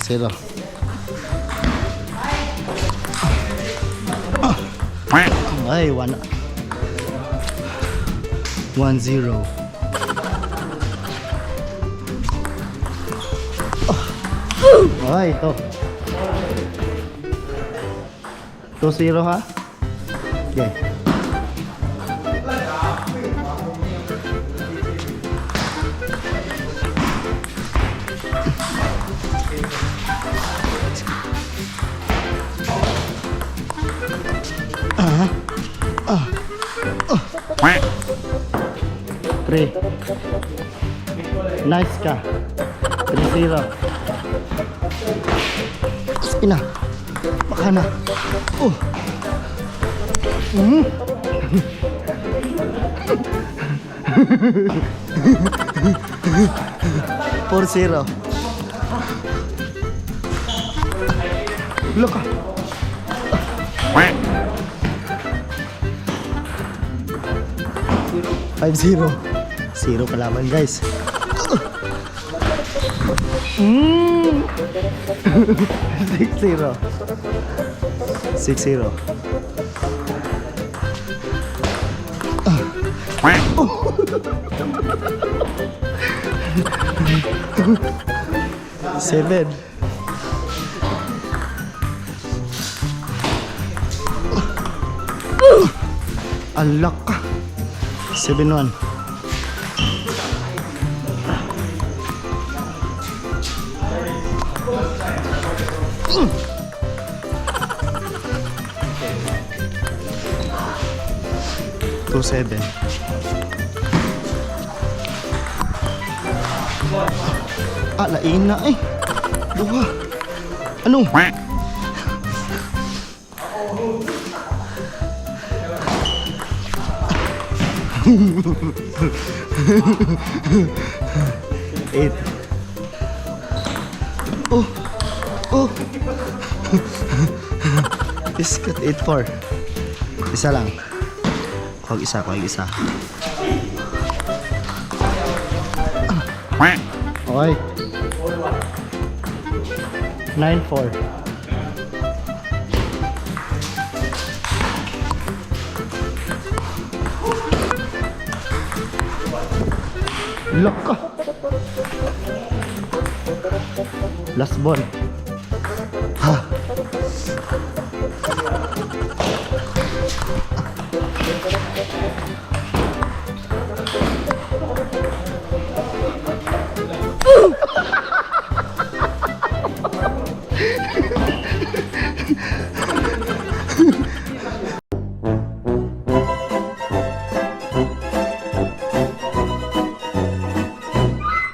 Zero. Ay, 1-0. Ay, ito. 2-0 ha? Okay. Pre. Nice ka. 3-0. Spina. Baka na. 4-0. Look. 5-0. 0 kalaban guys. 6-0. 6-0. 7. Alak ka. 7-1. Seven. Lain na eh. Duha. Ano? Eight. Biscuit 8-4. Isa lang. Kuwag isa. Okay. 9-4. Lock ka. Last ball.